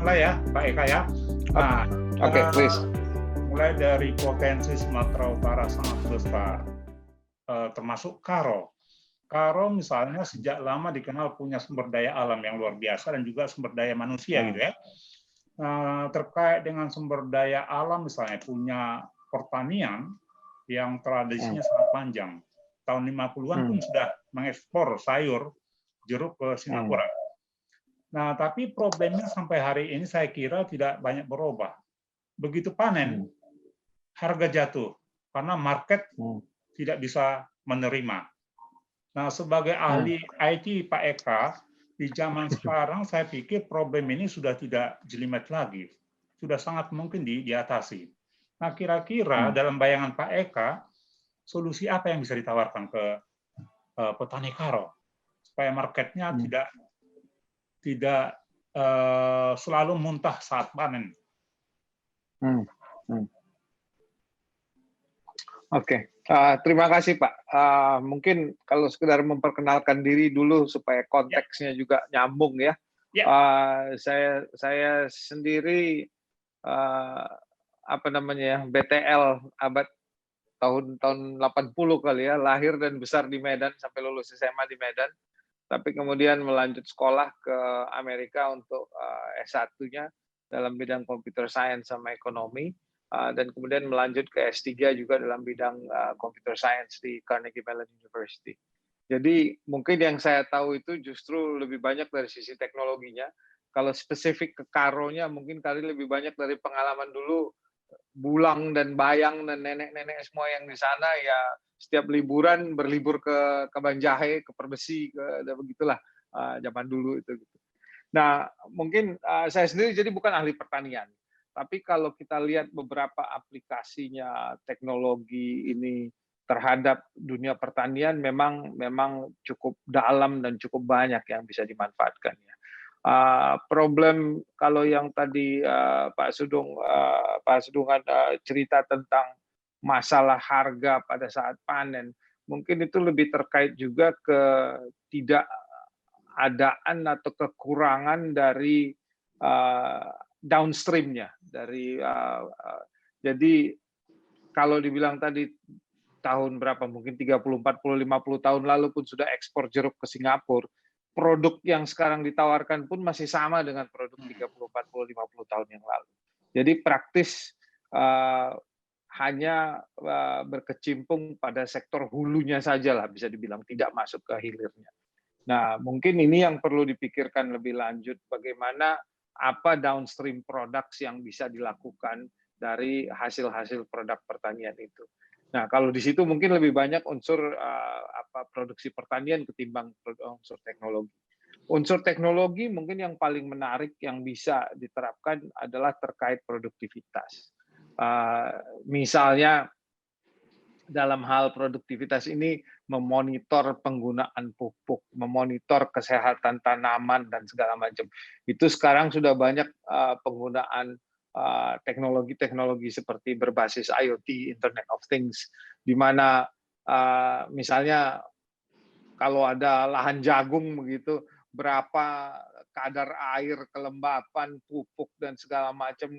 mulai ya, Pak Eka ya. Nah, Oke, please. mulai dari potensi Sumatera Utara sangat besar, termasuk Karo. Karo misalnya sejak lama dikenal punya sumber daya alam yang luar biasa dan juga sumber daya manusia gitu ya. Terkait dengan sumber daya alam misalnya punya pertanian yang tradisinya sangat panjang. Tahun 50-an pun sudah mengekspor sayur jeruk ke Singapura. Nah, tapi problemnya sampai hari ini saya kira tidak banyak berubah. Begitu panen, harga jatuh karena market tidak bisa menerima. Nah, sebagai ahli IT Pak Eka, di zaman sekarang saya pikir problem ini sudah tidak jelimet lagi. Sudah sangat mungkin diatasi. Nah, kira-kira dalam bayangan Pak Eka, solusi apa yang bisa ditawarkan ke petani Karo supaya marketnya tidak selalu muntah saat panen? Oke, terima kasih Pak. Mungkin kalau sekedar memperkenalkan diri dulu supaya konteksnya juga nyambung ya. Saya sendiri BTL abad tahun 80 kali ya, lahir dan besar di Medan sampai lulus SMA di Medan. Tapi kemudian melanjut sekolah ke Amerika untuk S1-nya dalam bidang computer science sama ekonomi. Dan kemudian melanjut ke S3 juga dalam bidang computer science di Carnegie Mellon University. Jadi mungkin yang saya tahu itu justru lebih banyak dari sisi teknologinya. Kalau spesifik ke Karo-nya mungkin kali lebih banyak dari pengalaman dulu Bulang dan Bayang dan nenek-nenek semua yang di sana ya setiap liburan berlibur ke Banjahe, ke Perbesi, begitulah zaman dulu itu. Nah mungkin saya sendiri jadi bukan ahli pertanian. Tapi kalau kita lihat beberapa aplikasinya teknologi ini terhadap dunia pertanian memang cukup dalam dan cukup banyak yang bisa dimanfaatkan ya. Problem kalau yang tadi Pak Sudungan cerita tentang masalah harga pada saat panen, mungkin itu lebih terkait juga ke tidak adaan atau kekurangan dari downstreamnya jadi kalau dibilang tadi tahun berapa mungkin 30, 40, 50 tahun lalu pun sudah ekspor jeruk ke Singapura, produk yang sekarang ditawarkan pun masih sama dengan produk 30, 40, 50 tahun yang lalu. Jadi praktis hanya berkecimpung pada sektor hulunya saja lah bisa dibilang, tidak masuk ke hilirnya. Nah, mungkin ini yang perlu dipikirkan lebih lanjut, bagaimana apa downstream products yang bisa dilakukan dari hasil-hasil produk pertanian itu. Nah, kalau di situ mungkin lebih banyak unsur produksi pertanian ketimbang unsur teknologi. Unsur teknologi mungkin yang paling menarik yang bisa diterapkan adalah terkait produktivitas. Misalnya dalam hal produktivitas ini memonitor penggunaan pupuk, memonitor kesehatan tanaman dan segala macam. Itu sekarang sudah banyak penggunaan teknologi-teknologi seperti berbasis IoT, Internet of Things, di mana misalnya kalau ada lahan jagung begitu, berapa kadar air, kelembapan, pupuk dan segala macam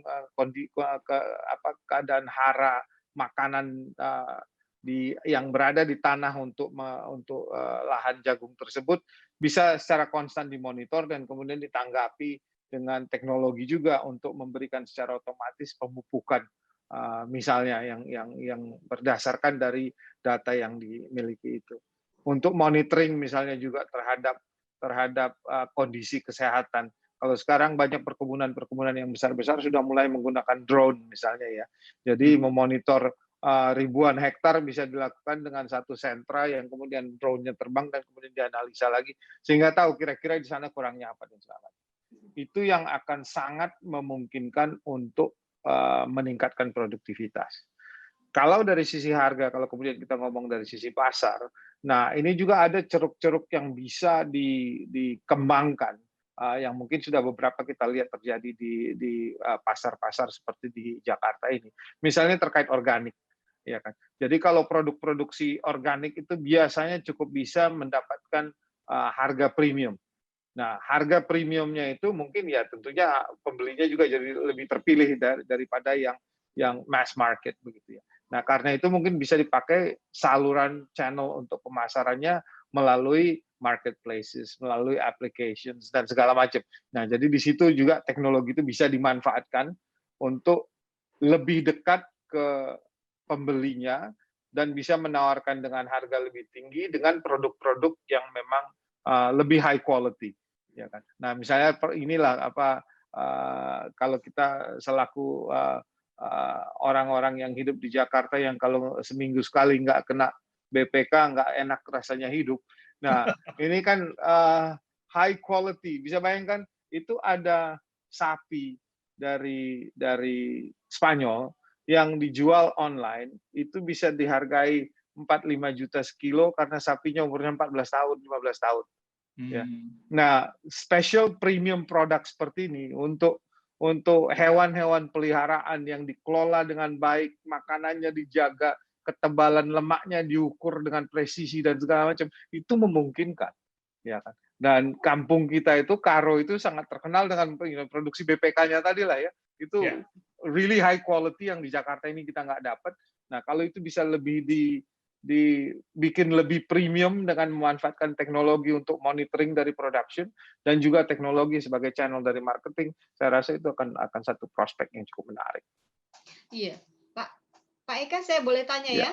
keadaan hara makanan yang berada di tanah untuk lahan jagung tersebut bisa secara konstan dimonitor dan kemudian ditanggapi dengan teknologi juga untuk memberikan secara otomatis pemupukan misalnya yang berdasarkan dari data yang dimiliki itu. Untuk monitoring misalnya juga terhadap kondisi kesehatan. Kalau sekarang banyak perkebunan yang besar-besar sudah mulai menggunakan drone misalnya ya. Jadi memonitor ribuan hektar bisa dilakukan dengan satu sentra yang kemudian drone-nya terbang dan kemudian dianalisa lagi sehingga tahu kira-kira di sana kurangnya apa dan segala macam. Itu yang akan sangat memungkinkan untuk meningkatkan produktivitas. Kalau dari sisi harga, kalau kemudian kita ngomong dari sisi pasar, nah ini juga ada ceruk-ceruk yang bisa dikembangkan, yang mungkin sudah beberapa kita lihat terjadi di pasar-pasar seperti di Jakarta ini. Misalnya terkait organik. Ya kan. Jadi kalau produk produksi organik itu biasanya cukup bisa mendapatkan harga premium. Nah, harga premiumnya itu mungkin ya tentunya pembelinya juga jadi lebih terpilih daripada yang mass market begitu ya. Nah, karena itu mungkin bisa dipakai saluran channel untuk pemasarannya melalui marketplaces, melalui applications dan segala macam. Nah, jadi di situ juga teknologi itu bisa dimanfaatkan untuk lebih dekat ke pembelinya dan bisa menawarkan dengan harga lebih tinggi dengan produk-produk yang memang lebih high quality, ya kan. Nah, misalnya inilah apa kalau kita selaku orang-orang yang hidup di Jakarta yang kalau seminggu sekali nggak kena BPK nggak enak rasanya hidup. Nah, ini kan high quality. Bisa bayangkan itu ada sapi dari Spanyol yang dijual online itu bisa dihargai 4-5 juta sekilo karena sapinya umurnya 14 tahun, 15 tahun. Ya. Nah, special premium product seperti ini untuk hewan-hewan peliharaan yang dikelola dengan baik, makanannya dijaga, ketebalan lemaknya diukur dengan presisi dan segala macam, itu memungkinkan, ya kan. Dan kampung kita itu Karo itu sangat terkenal dengan produksi BPK-nya tadi lah ya. Itu really high quality yang di Jakarta ini kita nggak dapat. Nah, kalau itu bisa lebih dibikin lebih premium dengan memanfaatkan teknologi untuk monitoring dari production dan juga teknologi sebagai channel dari marketing, saya rasa itu akan satu prospek yang cukup menarik. Iya, Pak Eka, saya boleh tanya ya?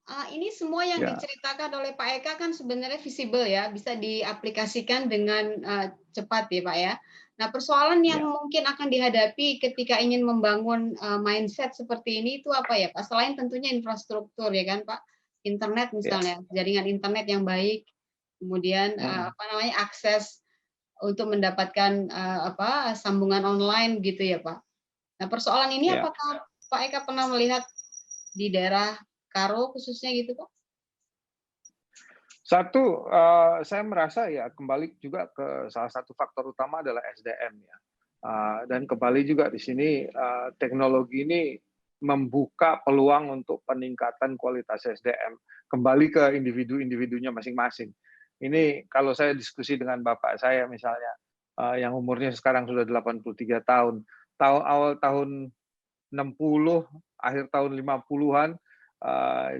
Ini semua yang diceritakan oleh Pak Eka kan sebenarnya visible ya, bisa diaplikasikan dengan cepat ya Pak ya. Nah, persoalan yang mungkin akan dihadapi ketika ingin membangun mindset seperti ini itu apa ya Pak? Selain tentunya infrastruktur ya kan Pak, internet misalnya, jaringan internet yang baik, kemudian akses untuk mendapatkan sambungan online gitu ya Pak. Nah, persoalan ini apakah Pak Eka pernah melihat di daerah Karo khususnya gitu Pak? Satu, saya merasa ya kembali juga ke salah satu faktor utama adalah SDM ya. Dan kembali juga di sini teknologi ini membuka peluang untuk peningkatan kualitas SDM kembali ke individu-individunya masing-masing. Ini kalau saya diskusi dengan bapak saya misalnya yang umurnya sekarang sudah 83 tahun, awal tahun 60, akhir tahun 50-an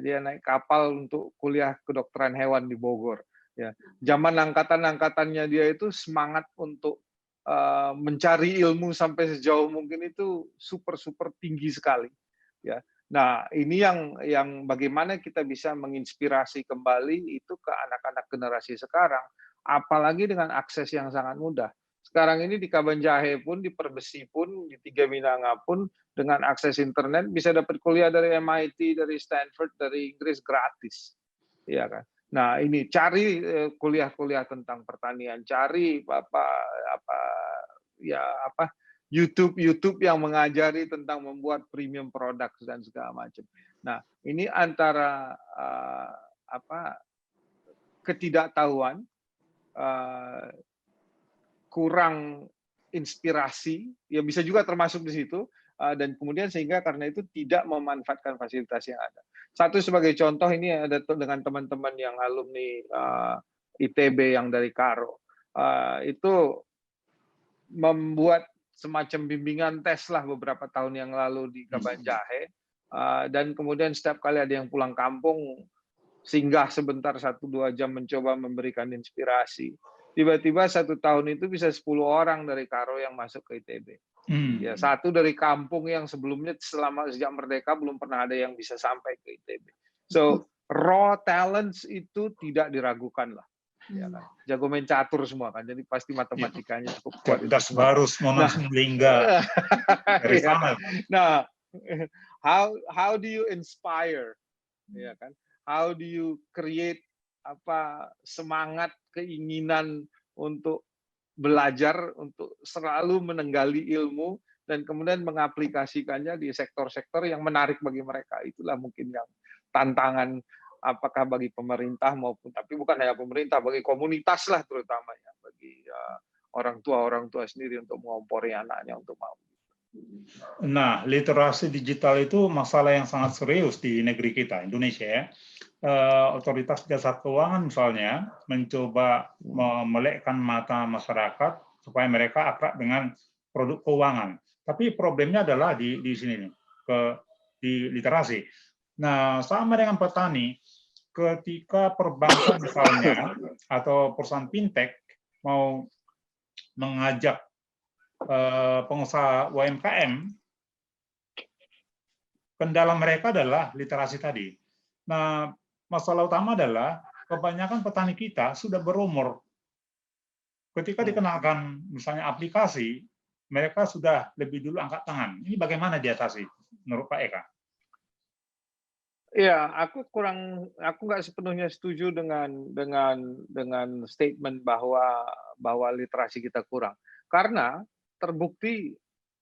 dia naik kapal untuk kuliah kedokteran hewan di Bogor. Ya, zaman angkatannya dia itu semangat untuk mencari ilmu sampai sejauh mungkin itu super tinggi sekali. Ya, nah ini yang bagaimana kita bisa menginspirasi kembali itu ke anak-anak generasi sekarang, apalagi dengan akses yang sangat mudah. Sekarang ini di Kabanjahe pun, di Perbesi pun, di Tiga Minanga pun, dengan akses internet bisa dapat kuliah dari MIT, dari Stanford, dari Inggris gratis, ya kan. Nah ini cari kuliah-kuliah tentang pertanian, cari YouTube yang mengajari tentang membuat premium product dan segala macam. Nah ini antara ketidaktahuan, kurang inspirasi, ya bisa juga termasuk di situ, dan kemudian sehingga karena itu tidak memanfaatkan fasilitas yang ada. Satu sebagai contoh ini ada dengan teman-teman yang alumni ITB yang dari Karo, itu membuat semacam bimbingan tes lah beberapa tahun yang lalu di Kabanjahe, dan kemudian setiap kali ada yang pulang kampung, singgah sebentar 1-2 jam mencoba memberikan inspirasi. Tiba-tiba 1 tahun itu bisa 10 orang dari Karo yang masuk ke ITB. Ya, satu dari kampung yang sebelumnya sejak merdeka belum pernah ada yang bisa sampai ke ITB. So raw talents itu tidak diragukan lah. Ya kan? Jago main catur semua kan, jadi pasti matematikanya cukup kuat. Das Barus Monas Lingga dari sana. Nah, how do you inspire? Ya kan? How do you create semangat, keinginan untuk belajar, untuk selalu menenggali ilmu dan kemudian mengaplikasikannya di sektor-sektor yang menarik bagi mereka. Itulah mungkin yang tantangan apakah bagi pemerintah maupun, tapi bukan hanya pemerintah, bagi komunitas lah terutama ya, bagi orang tua sendiri untuk mengompori anaknya untuk mau. Nah, literasi digital itu masalah yang sangat serius di negeri kita, Indonesia ya. otoritas jasa keuangan misalnya mencoba memelekkan mata masyarakat supaya mereka akrab dengan produk keuangan. Tapi problemnya adalah di sini nih, di literasi. Nah, sama dengan petani, ketika perbankan misalnya atau perusahaan fintech mau mengajak pengusaha UMKM, kendala mereka adalah literasi tadi. Nah, masalah utama adalah kebanyakan petani kita sudah berumur. Ketika dikenalkan misalnya aplikasi, mereka sudah lebih dulu angkat tangan. Ini bagaimana diatasi menurut Pak Eka? Iya, aku nggak sepenuhnya setuju dengan statement bahwa literasi kita kurang. Karena terbukti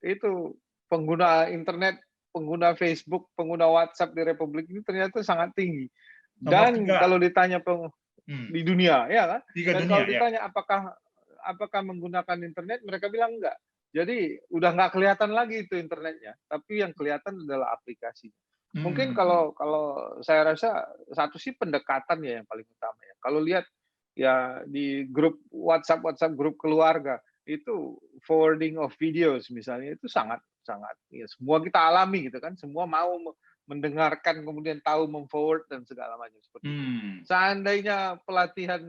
itu pengguna internet, pengguna Facebook, pengguna WhatsApp di Republik ini ternyata sangat tinggi. Nomor Dan 3 kalau ditanya di dunia, ya kan? Dan dunia, kalau ditanya apakah menggunakan internet, mereka bilang enggak. Jadi udah nggak kelihatan lagi itu internetnya, tapi yang kelihatan adalah aplikasi. Mungkin kalau saya rasa satu sih pendekatan ya yang paling utama ya. Kalau lihat ya di grup WhatsApp grup keluarga itu forwarding of videos misalnya itu sangat ya semua kita alami gitu kan, semua mau mendengarkan kemudian tahu memforward dan segala macam seperti itu. Seandainya pelatihan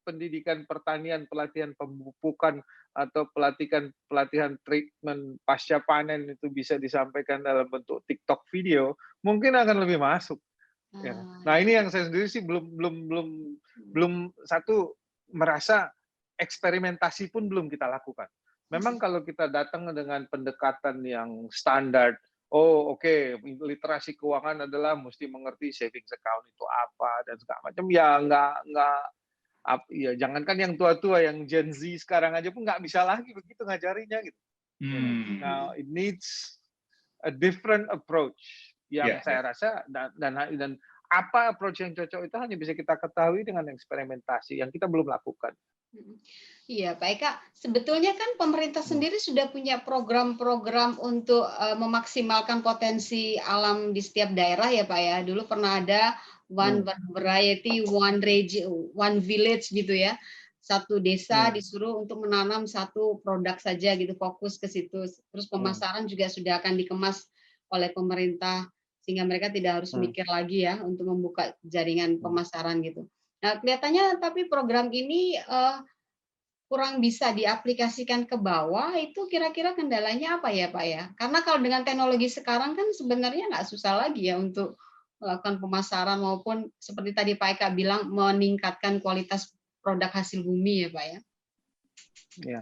pendidikan pertanian, pelatihan pemupukan atau pelatihan treatment pasca panen itu bisa disampaikan dalam bentuk TikTok video, mungkin akan lebih masuk. Ya. Nah, ini yang saya sendiri sih belum satu merasa eksperimentasi pun belum kita lakukan. Memang kalau kita datang dengan pendekatan yang standar, oke, literasi keuangan adalah mesti mengerti savings account itu apa dan segala macam, ya ya jangankan yang tua-tua, yang Gen Z sekarang aja pun nggak bisa lagi begitu ngajarinya gitu. Now it needs a different approach yang saya rasa dan apa approach yang cocok itu hanya bisa kita ketahui dengan eksperimentasi yang kita belum lakukan. Iya, Pak Eka. Sebetulnya kan pemerintah sendiri sudah punya program-program untuk memaksimalkan potensi alam di setiap daerah ya, Pak ya. Dulu pernah ada One Variety, One Region, One Village gitu ya. Satu desa disuruh untuk menanam satu produk saja gitu, fokus ke situ. Terus pemasaran juga sudah akan dikemas oleh pemerintah sehingga mereka tidak harus mikir lagi ya untuk membuka jaringan pemasaran gitu. Nah, kelihatannya tapi program ini kurang bisa diaplikasikan ke bawah, itu kira-kira kendalanya apa ya, Pak ya? Karena kalau dengan teknologi sekarang kan sebenarnya nggak susah lagi ya untuk melakukan pemasaran maupun seperti tadi Pak Eka bilang meningkatkan kualitas produk hasil bumi ya, Pak ya? Ya.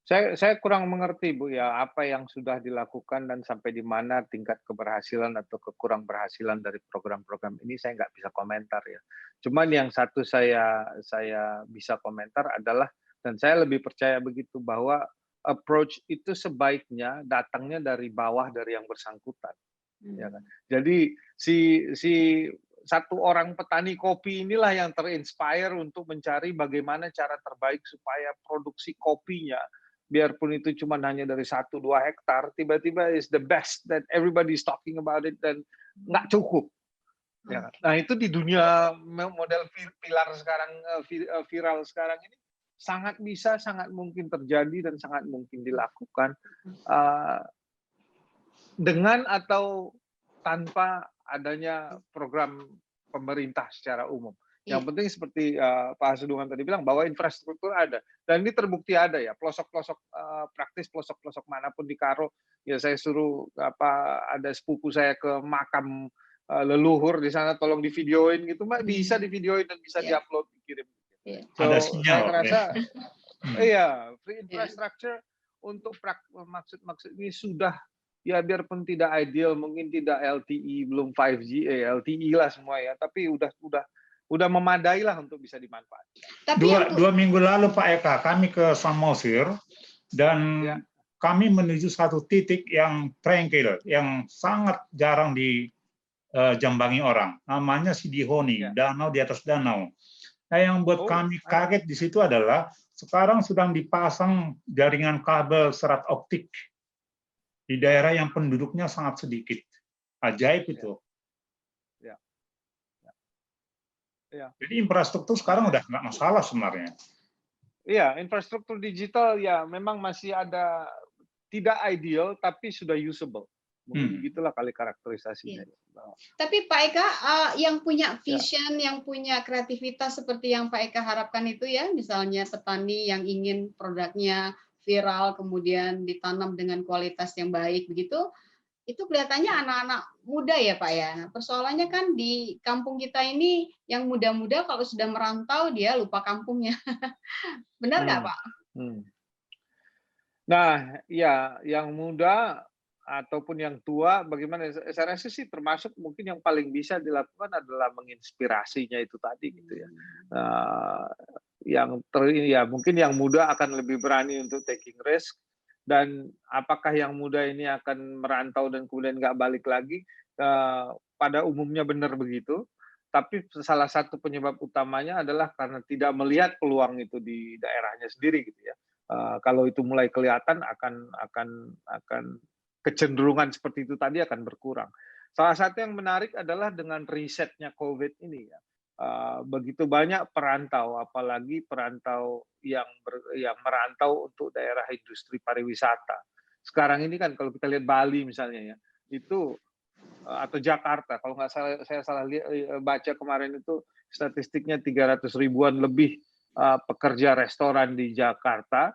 Saya kurang mengerti Bu ya apa yang sudah dilakukan dan sampai di mana tingkat keberhasilan atau kekurang berhasilan dari program-program ini saya nggak bisa komentar ya. Cuman yang satu saya bisa komentar adalah dan saya lebih percaya begitu bahwa approach itu sebaiknya datangnya dari bawah dari yang bersangkutan. Ya kan? Jadi si satu orang petani kopi inilah yang terinspire untuk mencari bagaimana cara terbaik supaya produksi kopinya biarpun itu cuma hanya dari 1-2 hektar, tiba-tiba is the best that everybody is talking about it dan nggak cukup. Ya. Nah itu di dunia model pilar sekarang viral sekarang ini sangat bisa, sangat mungkin terjadi dan sangat mungkin dilakukan dengan atau tanpa adanya program pemerintah secara umum. Yang penting seperti Pak Hasudungan tadi bilang bahwa infrastruktur ada dan ini terbukti ada ya pelosok-pelosok praktis pelosok-pelosok manapun di Karo ya saya suruh ada sepupu saya ke makam leluhur di sana tolong divideoin gitu Mbak bisa divideoin dan bisa diupload dikirim. So, ada sinyal. Saya ngerasa free infrastructure untuk maksud ini sudah ya biarpun tidak ideal mungkin tidak LTE belum 5G LTE lah semua ya tapi udah memadai lah untuk bisa dimanfaatkan. Dua minggu lalu Pak Eka, kami ke Samosir dan kami menuju satu titik yang tranquil, yang sangat jarang dijambangi orang. Namanya Sidihoni, danau di atas danau. Nah, yang buat kami kaget di situ adalah sekarang sedang dipasang jaringan kabel serat optik di daerah yang penduduknya sangat sedikit. Ajaib itu. Ya. Jadi infrastruktur sekarang udah nggak masalah sebenarnya. Iya, infrastruktur digital ya memang masih ada tidak ideal tapi sudah usable. Mungkin gitulah kali karakterisasinya. Tapi Pak Eka yang punya Ya. vision, yang punya kreativitas seperti yang Pak Eka harapkan itu ya, misalnya petani yang ingin produknya viral kemudian ditanam dengan kualitas yang baik begitu, itu kelihatannya anak-anak muda ya Pak ya. Nah, persoalannya kan di kampung kita ini yang muda-muda kalau sudah merantau dia lupa kampungnya. Benar nggak Pak? Nah, ya yang muda ataupun yang tua, bagaimana? Saya rasa sih termasuk mungkin yang paling bisa dilakukan adalah menginspirasinya itu tadi gitu ya. Ya mungkin yang muda akan lebih berani untuk taking risk, dan apakah yang muda ini akan merantau dan kemudian nggak balik lagi? Pada umumnya benar begitu, tapi salah satu penyebab utamanya adalah karena tidak melihat peluang itu di daerahnya sendiri gitu ya. Kalau itu mulai kelihatan akan kecenderungan seperti itu tadi akan berkurang. Salah satu yang menarik adalah dengan risetnya COVID ini ya. Begitu banyak perantau, apalagi perantau yang merantau untuk daerah industri pariwisata. Sekarang ini kan kalau kita lihat Bali misalnya ya, itu atau Jakarta, kalau nggak salah saya baca kemarin itu statistiknya 300 ribuan lebih pekerja restoran di Jakarta,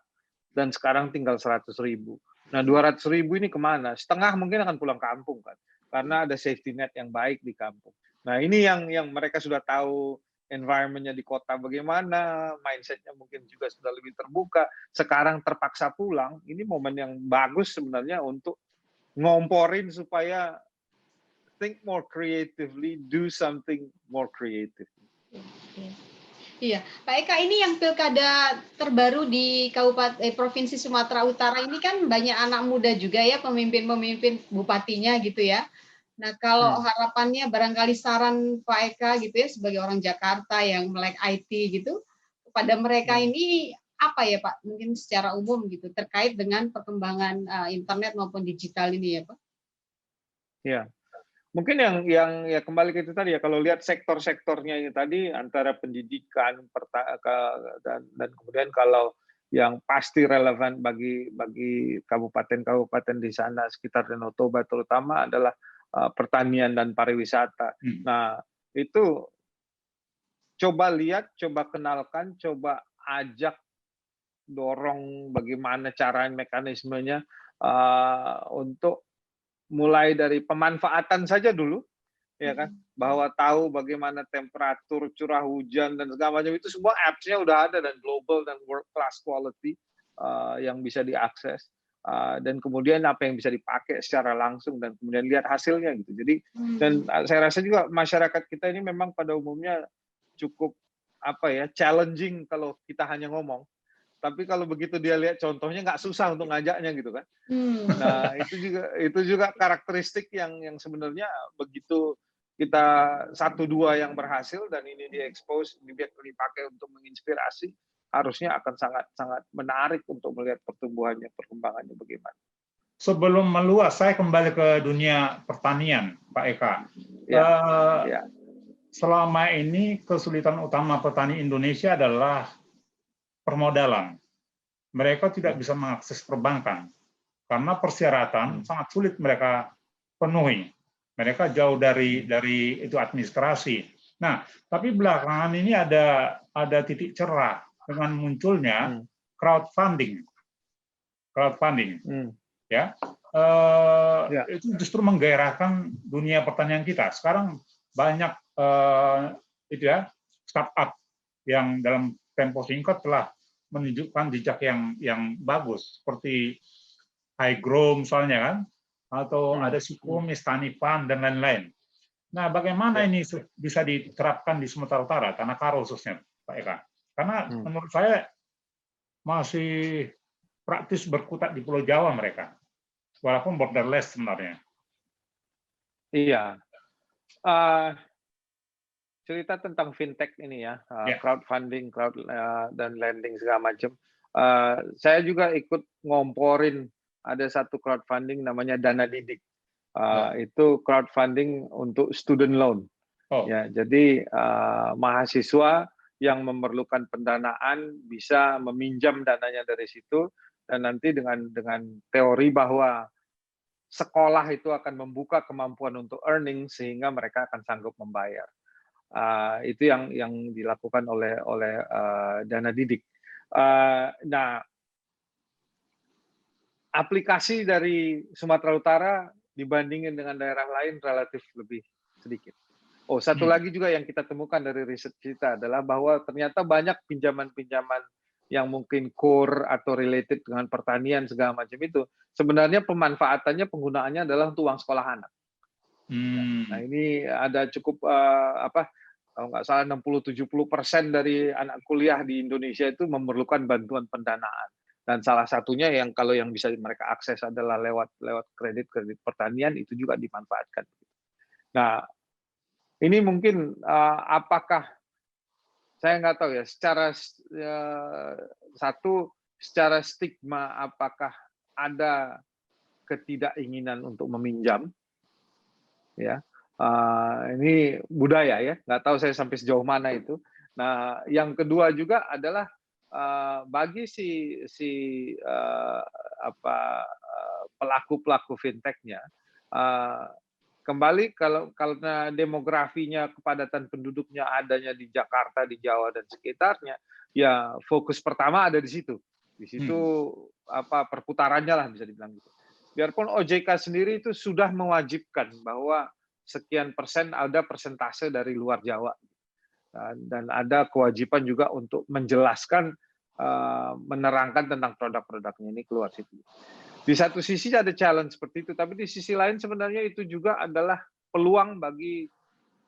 dan sekarang tinggal 100 ribu. Nah 200 ribu ini kemana? Setengah mungkin akan pulang kampung kan, karena ada safety net yang baik di kampung. Nah ini yang mereka sudah tahu environment-nya di kota bagaimana, mindset-nya mungkin juga sudah lebih terbuka, sekarang terpaksa pulang, ini momen yang bagus sebenarnya untuk ngomporin supaya think more creatively, do something more creative. Iya, Pak Eka, ini yang pilkada terbaru di Provinsi Sumatera Utara ini kan banyak anak muda juga ya, pemimpin-pemimpin bupatinya gitu ya. Nah, kalau harapannya barangkali saran Pak Eka gitu ya, sebagai orang Jakarta yang melek IT gitu, kepada mereka ini apa ya Pak, mungkin secara umum gitu, terkait dengan perkembangan internet maupun digital ini ya Pak? Ya. Mungkin yang ya kembali ke itu tadi ya, kalau lihat sektor-sektornya ini tadi antara pendidikan dan kemudian kalau yang pasti relevan bagi kabupaten-kabupaten di sana sekitar Danau Toba terutama adalah pertanian dan pariwisata. Nah, itu coba lihat, coba kenalkan, coba ajak, dorong bagaimana cara mekanismenya untuk mulai dari pemanfaatan saja dulu, ya kan, bahwa tahu bagaimana temperatur, curah hujan dan segala macam itu semua apps-nya udah ada dan global dan world class quality yang bisa diakses, dan kemudian apa yang bisa dipakai secara langsung dan kemudian lihat hasilnya gitu. Jadi dan saya rasa juga masyarakat kita ini memang pada umumnya cukup challenging kalau kita hanya ngomong. Tapi kalau begitu dia lihat contohnya nggak susah untuk ngajaknya gitu kan. Nah itu juga karakteristik yang sebenarnya begitu kita 1-2 yang berhasil dan ini diekspos, dipakai untuk menginspirasi, harusnya akan sangat menarik untuk melihat pertumbuhannya, perkembangannya bagaimana. Sebelum meluas, saya kembali ke dunia pertanian, Pak Eka. Ya. Selama ini kesulitan utama petani Indonesia adalah permodalan. Mereka tidak bisa mengakses perbankan karena persyaratan sangat sulit mereka penuhi. Mereka jauh dari itu administrasi. Nah, tapi belakangan ini ada titik cerah dengan munculnya crowdfunding. Ya. Itu justru menggairahkan dunia pertanian kita. Sekarang banyak startup yang dalam tempo singkat telah menunjukkan jejak yang bagus, seperti Highgrow misalnya kan, atau ada Sikomis, Tanipan, dan lain-lain. Nah, bagaimana ini bisa diterapkan di Sumatera Utara, Tanah Karo khususnya, Pak Eka? Karena menurut saya masih praktis berkutat di Pulau Jawa mereka, walaupun borderless sebenarnya. Iya. Cerita tentang fintech ini ya, crowdfunding, dan lending segala macam. Saya juga ikut ngomporin ada satu crowdfunding namanya Dana Didik. Itu crowdfunding untuk student loan. Oh, Ya, jadi mahasiswa yang memerlukan pendanaan bisa meminjam dananya dari situ, dan nanti dengan teori bahwa sekolah itu akan membuka kemampuan untuk earning sehingga mereka akan sanggup membayar. Itu yang dilakukan oleh Dana Didik. Nah, aplikasi dari Sumatera Utara dibandingin dengan daerah lain relatif lebih sedikit. Oh, satu lagi juga yang kita temukan dari riset kita adalah bahwa ternyata banyak pinjaman-pinjaman yang mungkin core atau related dengan pertanian segala macam itu, sebenarnya pemanfaatannya, penggunaannya adalah untuk uang sekolah anak. Nah, ini ada cukup kalau nggak salah 60-70% dari anak kuliah di Indonesia itu memerlukan bantuan pendanaan. Dan salah satunya yang kalau yang bisa mereka akses adalah lewat kredit pertanian, itu juga dimanfaatkan. Nah, ini mungkin apakah saya nggak tahu ya, secara stigma apakah ada ketidakinginan untuk meminjam, ya. Ini budaya ya, nggak tahu saya sampai sejauh mana itu. Nah, yang kedua juga adalah bagi pelaku fintech-nya, kembali karena demografinya, kepadatan penduduknya adanya di Jakarta, di Jawa dan sekitarnya, ya fokus pertama ada di situ. Di situ perputarannya lah bisa dibilang gitu. Biarpun OJK sendiri itu sudah mewajibkan bahwa sekian persen ada persentase dari luar Jawa, dan ada kewajiban juga untuk menjelaskan, menerangkan tentang produk-produknya ini keluar situ. Di satu sisi ada challenge seperti itu, tapi di sisi lain sebenarnya itu juga adalah peluang bagi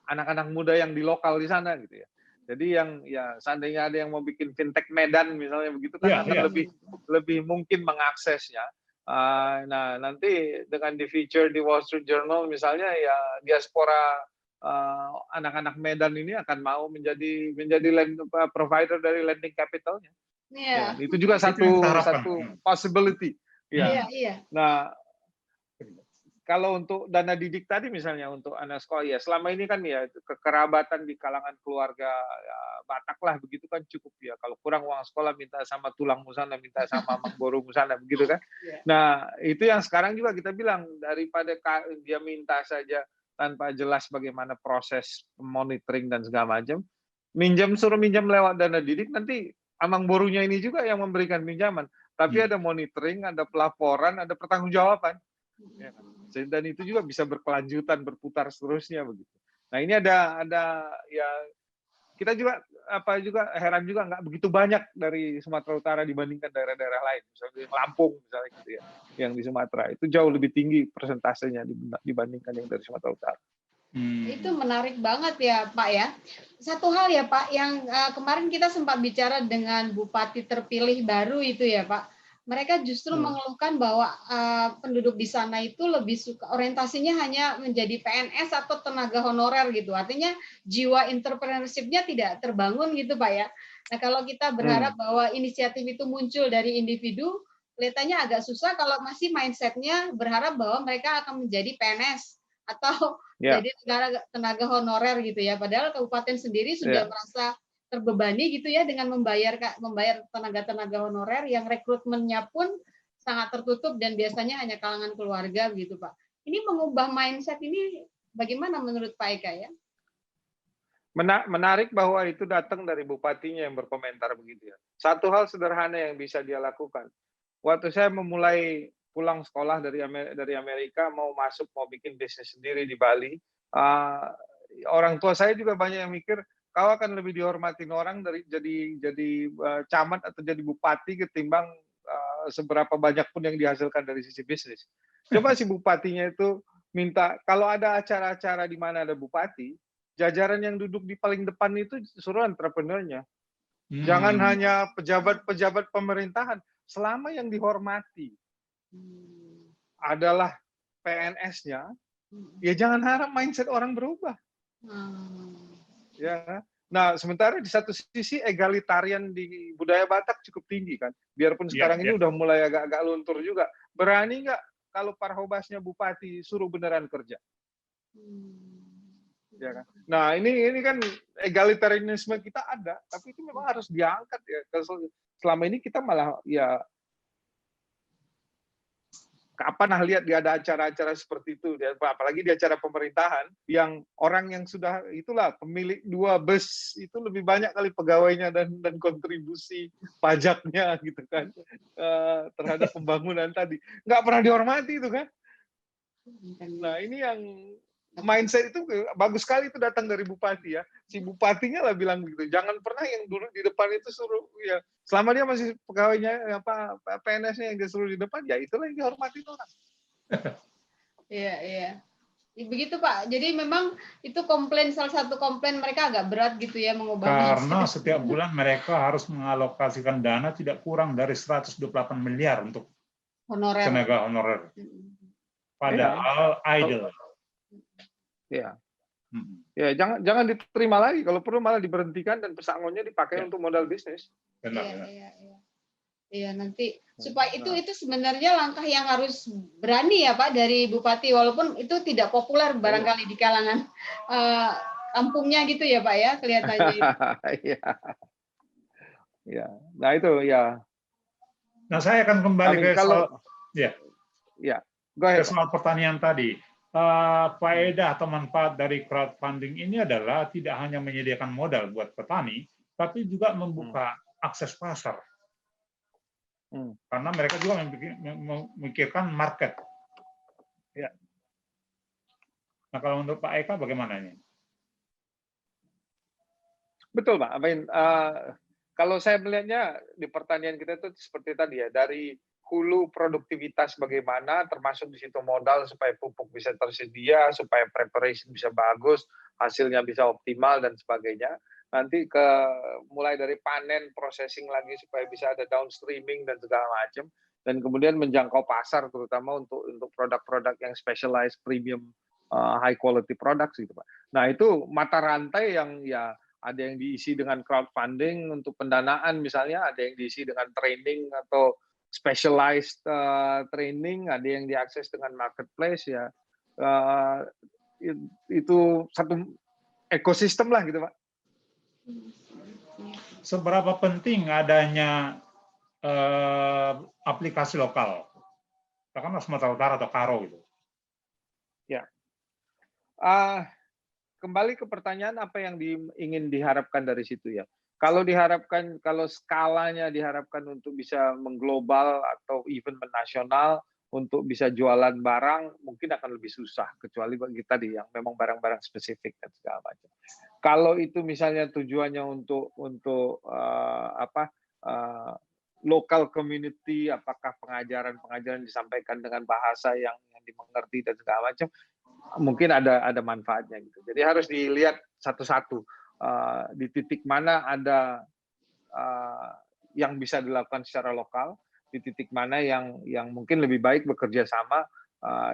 anak-anak muda yang di lokal di sana gitu ya. Jadi yang ya seandainya ada yang mau bikin fintech Medan misalnya begitu kan akan lebih mungkin mengaksesnya. Nah, nanti dengan di feature di Wall Street Journal misalnya, ya diaspora anak-anak Medan ini akan mau menjadi provider dari lending capitalnya. Ya, itu juga satu possibility. Ya. Nah, kalau untuk dana didik tadi misalnya untuk anak sekolah, ya selama ini kan ya kekerabatan di kalangan keluarga ya, Batak lah begitu kan cukup ya. Kalau kurang uang sekolah minta sama tulang musana, minta sama mangboro musana begitu kan. Nah, itu yang sekarang juga kita bilang, daripada dia minta saja tanpa jelas bagaimana proses monitoring dan segala macam, suruh minjam lewat dana didik, nanti amang borunya ini juga yang memberikan pinjaman. Tapi ada monitoring, ada pelaporan, ada pertanggungjawaban. Ya kan? Dan itu juga bisa berkelanjutan, berputar seterusnya begitu. Nah, ini ada ya kita juga heran juga nggak begitu banyak dari Sumatera Utara dibandingkan daerah-daerah lain, misalnya Lampung misalnya gitu ya, yang di Sumatera itu jauh lebih tinggi persentasenya dibandingkan yang dari Sumatera Utara. Itu menarik banget ya Pak ya. Satu hal ya Pak, yang kemarin kita sempat bicara dengan Bupati terpilih baru itu ya Pak. Mereka justru mengeluhkan bahwa penduduk di sana itu lebih suka orientasinya hanya menjadi PNS atau tenaga honorer gitu. Artinya jiwa entrepreneurship-nya tidak terbangun gitu Pak ya. Nah, kalau kita berharap bahwa inisiatif itu muncul dari individu, kelihatannya agak susah kalau masih mindset-nya berharap bahwa mereka akan menjadi PNS atau jadi tenaga honorer gitu ya. Padahal kabupaten sendiri sudah merasa terbebani gitu ya dengan membayar tenaga honorer yang rekrutmennya pun sangat tertutup dan biasanya hanya kalangan keluarga gitu Pak. Ini mengubah mindset ini bagaimana menurut Pak Eka ya? Menarik bahwa itu datang dari bupatinya yang berkomentar begitu ya. Satu hal sederhana yang bisa dia lakukan. Waktu saya memulai pulang sekolah dari Amerika, mau bikin bisnis sendiri di Bali, orang tua saya juga banyak yang mikir, kau akan lebih dihormatin orang dari jadi camat atau jadi bupati ketimbang seberapa banyak pun yang dihasilkan dari sisi bisnis. Coba si bupatinya itu minta, kalau ada acara-acara di mana ada bupati, jajaran yang duduk di paling depan itu suruh entrepreneurnya. Jangan hanya pejabat-pejabat pemerintahan, selama yang dihormati adalah PNS-nya, ya jangan harap mindset orang berubah. Ya. Nah, sementara di satu sisi egalitarian di budaya Batak cukup tinggi kan. Biarpun sekarang ini udah mulai agak luntur juga. Berani nggak kalau parhobasnya bupati suruh beneran kerja? Ya kan? Nah, ini kan egalitarianisme kita ada, tapi itu memang harus diangkat ya. Selama ini kita malah ya pernah lihat dia ada acara-acara seperti itu, apalagi di acara pemerintahan yang orang yang sudah itulah pemilik 2 bus itu lebih banyak kali pegawainya dan kontribusi pajaknya gitu kan terhadap pembangunan tadi, nggak pernah dihormati itu kan. Nah ini yang mindset itu bagus sekali itu datang dari bupati ya. Si bupatinya lah bilang gitu, jangan pernah yang dulu di depan itu suruh ya selama dia masih pegawainya apa PNS-nya yang dia suruh di depan ya itulah yang dihormati orang. Iya, iya. Begitu Pak. Jadi memang itu salah satu komplain mereka agak berat gitu ya mengubah Karena mindset. setiap bulan mereka harus mengalokasikan dana tidak kurang dari 128 miliar untuk Honorer. tenaga honorer. Padahal idle. Ya. Ya, jangan diterima lagi, kalau perlu malah diberhentikan dan pesangonnya dipakai untuk modal bisnis. Benar. Iya, nanti supaya itu sebenarnya langkah yang harus berani ya Pak dari Bupati, walaupun itu tidak populer barangkali di kalangan kampungnya gitu ya Pak ya kelihatannya. Iya. Ya. Nah itu ya. Nah saya akan kembali ke soal pertanian tadi. Faedah atau manfaat dari crowdfunding ini adalah tidak hanya menyediakan modal buat petani, tapi juga membuka akses pasar. Karena mereka juga memikirkan market. Ya. Nah kalau menurut Pak Eka bagaimana ini? Betul Pak. Kalau saya melihatnya di pertanian kita itu seperti tadi ya, dari hulu produktivitas bagaimana, termasuk di situ modal supaya pupuk bisa tersedia, supaya preparation bisa bagus, hasilnya bisa optimal dan sebagainya. Nanti mulai dari panen, processing lagi supaya bisa ada downstreaming dan segala macam, dan kemudian menjangkau pasar terutama untuk produk-produk yang specialized, premium, high quality products gitu Pak. Nah itu mata rantai yang ya ada yang diisi dengan crowdfunding untuk pendanaan misalnya, ada yang diisi dengan training atau specialized training, ada yang diakses dengan marketplace ya. Itu satu ekosistem lah gitu Pak. Seberapa penting adanya aplikasi lokal, katakanlah Sumatera Utara atau Karo gitu? Ya, kembali ke pertanyaan apa yang ingin diharapkan dari situ ya. Kalau skalanya diharapkan untuk bisa mengglobal atau even menasional, untuk bisa jualan barang mungkin akan lebih susah kecuali bagi tadi yang memang barang-barang spesifik dan segala macam. Kalau itu misalnya tujuannya untuk local community, apakah pengajaran disampaikan dengan bahasa yang dimengerti dan segala macam, mungkin ada manfaatnya gitu. Jadi harus dilihat satu-satu di titik mana ada yang bisa dilakukan secara lokal, di titik mana yang mungkin lebih baik bekerja sama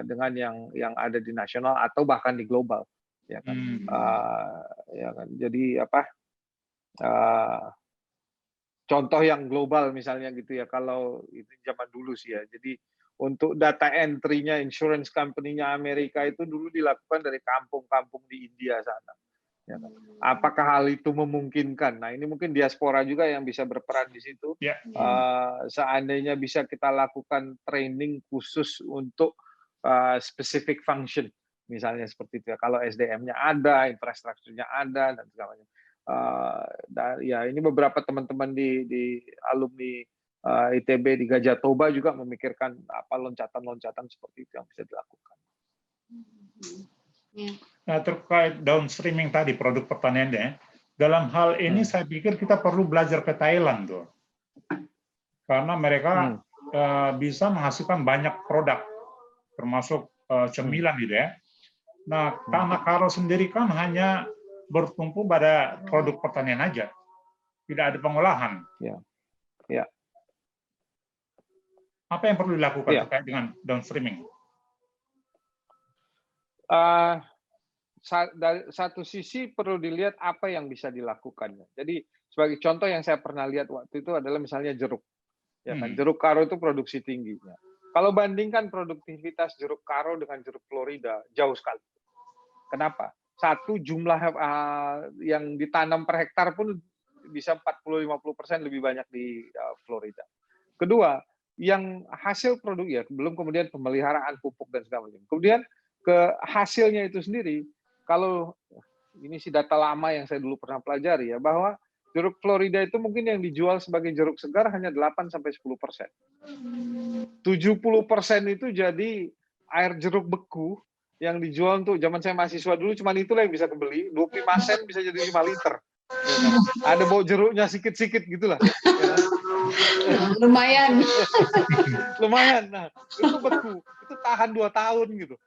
dengan yang ada di nasional atau bahkan di global, ya kan. Ya kan. Jadi contoh yang global misalnya gitu ya, kalau itu zaman dulu sih ya. Jadi untuk data entry-nya insurance company-nya Amerika itu dulu dilakukan dari kampung-kampung di India sana. Ya kan? Apakah hal itu memungkinkan? Nah ini mungkin diaspora juga yang bisa berperan di situ. Seandainya bisa kita lakukan training khusus untuk specific function, misalnya seperti itu ya. Kalau SDM-nya ada, infrastrukturnya ada dan segala macam. Ya ini beberapa teman-teman di alumni ITB di Gajah Toba juga memikirkan apa loncatan-loncatan seperti itu yang bisa dilakukan. Nah, terkait downstreaming tadi produk pertaniannya, dalam hal ini saya pikir kita perlu belajar ke Thailand tuh, karena mereka bisa menghasilkan banyak produk, termasuk cemilan gitu ya. Nah, Tanah Karo sendiri kan hanya bertumpu pada produk pertanian aja, tidak ada pengolahan. Ya. Apa yang perlu dilakukan terkait dengan downstreaming? Dari satu sisi perlu dilihat apa yang bisa dilakukan. Jadi sebagai contoh yang saya pernah lihat waktu itu adalah misalnya jeruk. Ya kan, jeruk Karo itu produksi tingginya. Kalau bandingkan produktivitas jeruk Karo dengan jeruk Florida, jauh sekali. Kenapa? satu, jumlah yang ditanam per hektar pun bisa 40-50% lebih banyak di Florida. Kedua, yang hasil produk ya, belum kemudian pemeliharaan pupuk dan segala macam. Kemudian ke hasilnya itu sendiri, kalau ini sih data lama yang saya dulu pernah pelajari ya, bahwa jeruk Florida itu mungkin yang dijual sebagai jeruk segar hanya 8-10%. 70% itu jadi air jeruk beku yang dijual untuk zaman saya mahasiswa dulu, cuman itulah yang bisa kebeli, 25 sen bisa jadi 5 liter. Ya kan? Ada bau jeruknya sikit-sikit gitulah. Ya. Lumayan. Lumayan. Nah, itu beku, itu tahan 2 tahun gitu.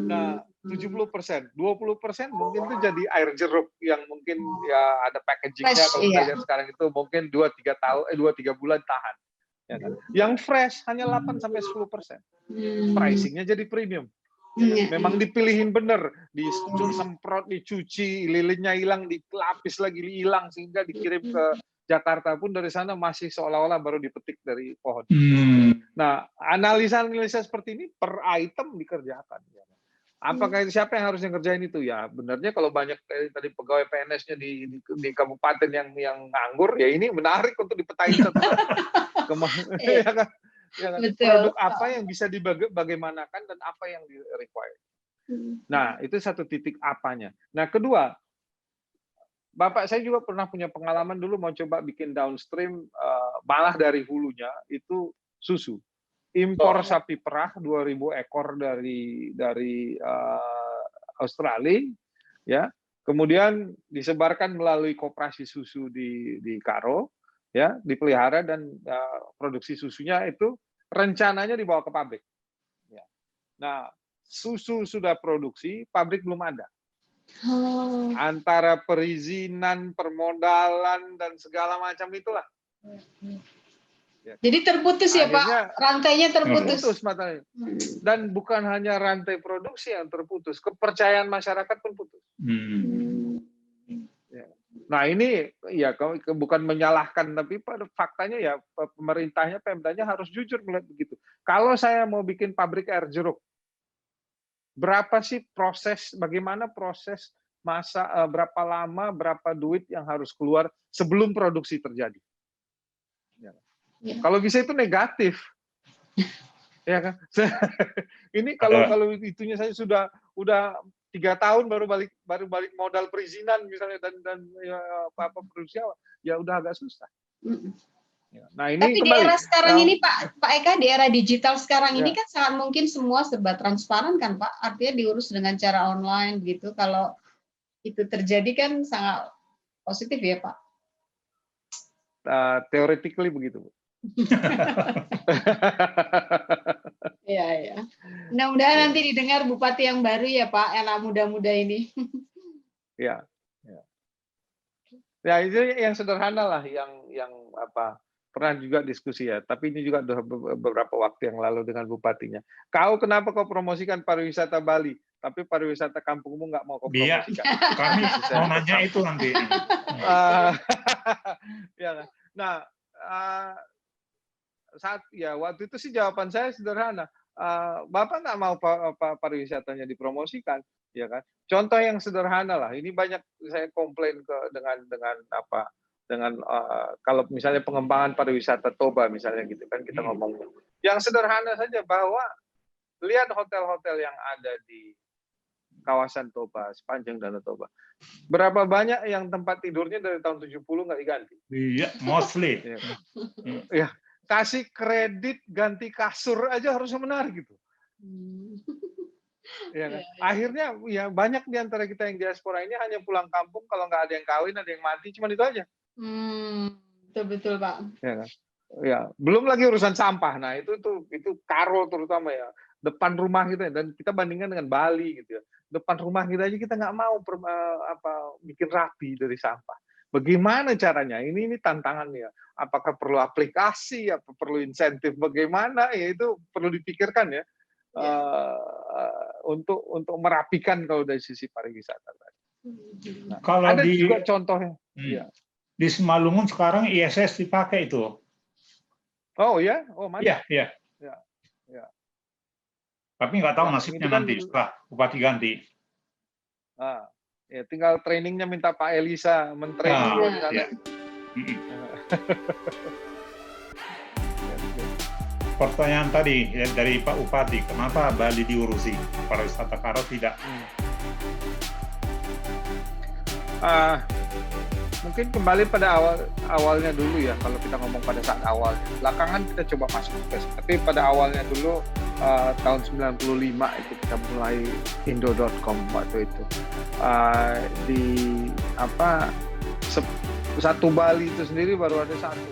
Nah, 70%, 20% mungkin itu jadi air jeruk yang mungkin ya ada packagingnya kalau kita lihat sekarang itu mungkin 2-3 tahun 2-3 bulan tahan. Ya kan? Yang fresh hanya 8-10%. Pricingnya jadi premium. Memang dipilihin bener, disemprot, dicuci, lilinnya hilang, dilapis lagi hilang sehingga dikirim ke Jakarta pun dari sana masih seolah-olah baru dipetik dari pohon. Nah, analisa-analisa seperti ini per item dikerjakan. Apakah siapa yang harus ngerjain itu? Ya, benarnya kalau banyak tadi pegawai PNS-nya di kabupaten yang nganggur, ya ini menarik untuk dipetain ya kan? Ya kan? Produk apa yang bisa dibagaimanakan dan apa yang di-require. Nah, itu satu titik apanya. Nah, kedua, Bapak saya juga pernah punya pengalaman dulu mau coba bikin downstream malah dari hulunya itu susu. Impor sapi perah 2.000 ekor dari Australia, ya. Kemudian disebarkan melalui koperasi susu di Karo, ya, dipelihara dan produksi susunya itu rencananya dibawa ke pabrik. Ya. Nah, susu sudah produksi, pabrik belum ada. Antara perizinan, permodalan dan segala macam itulah. Ya. Jadi terputus ya Pak, rantainya terputus. Matanya. Dan bukan hanya rantai produksi yang terputus, kepercayaan masyarakat pun putus. Ya. Nah ini ya bukan menyalahkan, tapi pada faktanya ya pemerintahnya, Pemdanya harus jujur melihat begitu. Kalau saya mau bikin pabrik air jeruk, berapa sih proses, bagaimana proses masa, berapa lama, berapa duit yang harus keluar sebelum produksi terjadi? Ya. Ya. Kalau bisa itu negatif, ya kan? Ini kalau itunya saya udah 3 tahun baru balik modal perizinan misalnya dan ya, apa produksi awal, ya udah agak susah. Ya. Nah ini tapi kembali. Di era sekarang ini Pak Eka, di era digital sekarang ini kan sangat mungkin semua serba transparan kan Pak, artinya diurus dengan cara online gitu. Kalau itu terjadi kan sangat positif ya Pak. Theoretically begitu. Ya. Mudah-mudahan nanti didengar bupati yang baru ya Pak, anak muda-muda ini. Ya. Ya itu yang sederhana lah, yang apa pernah juga diskusi ya. Tapi ini juga beberapa waktu yang lalu dengan bupatinya. Kenapa kau promosikan pariwisata Bali, tapi pariwisata kampungmu nggak mau kau promosikan? Iya, kami mau nanya itu nanti. Ya, nah. Waktu itu sih jawaban saya sederhana. Bapak nggak mau pariwisatanya dipromosikan, ya kan? Contoh yang sederhana lah. Ini banyak saya komplain dengan kalau misalnya pengembangan pariwisata Toba misalnya gitu kan kita ngomong. Yang sederhana saja bahwa lihat hotel-hotel yang ada di kawasan Toba, sepanjang Danau Toba. Berapa banyak yang tempat tidurnya dari tahun 70 nggak diganti? Iya, mostly. Ya, kasih kredit ganti kasur aja harusnya menarik gitu. Ya kan? Akhirnya ya banyak di antara kita yang diaspora ini hanya pulang kampung kalau nggak ada yang kawin, ada yang mati, cuma itu aja. Betul Pak. Ya kan? Ya, belum lagi urusan sampah. Nah, itu Karo terutama ya. Depan rumah kita dan kita bandingkan dengan Bali gitu ya. Depan rumah kita aja kita nggak mau bikin rapi dari sampah. Bagaimana caranya? Ini tantangannya. Apakah perlu aplikasi? Apa perlu insentif? Bagaimana? Ya itu perlu dipikirkan ya. Untuk merapikan kalau dari sisi pariwisata. Nah, kalau ada juga contohnya. Di Simalungun sekarang ISS dipakai itu. Oh ya? Oh mana? Iya. Tapi nggak tahu nasibnya nanti setelah bupati ganti. Ya tinggal trainingnya minta Pak Elisa mentraining Nah, di sana. ya. Pertanyaan tadi ya, dari Pak Upati, kenapa Bali diurusi, pariwisata Karo tidak? Mungkin kembali pada awalnya dulu ya, kalau kita ngomong pada saat awal. Belakangan kita coba masuk juga, tapi pada awalnya dulu tahun 95 itu kita mulai indo.com waktu itu. Di satu Bali itu sendiri baru ada satu.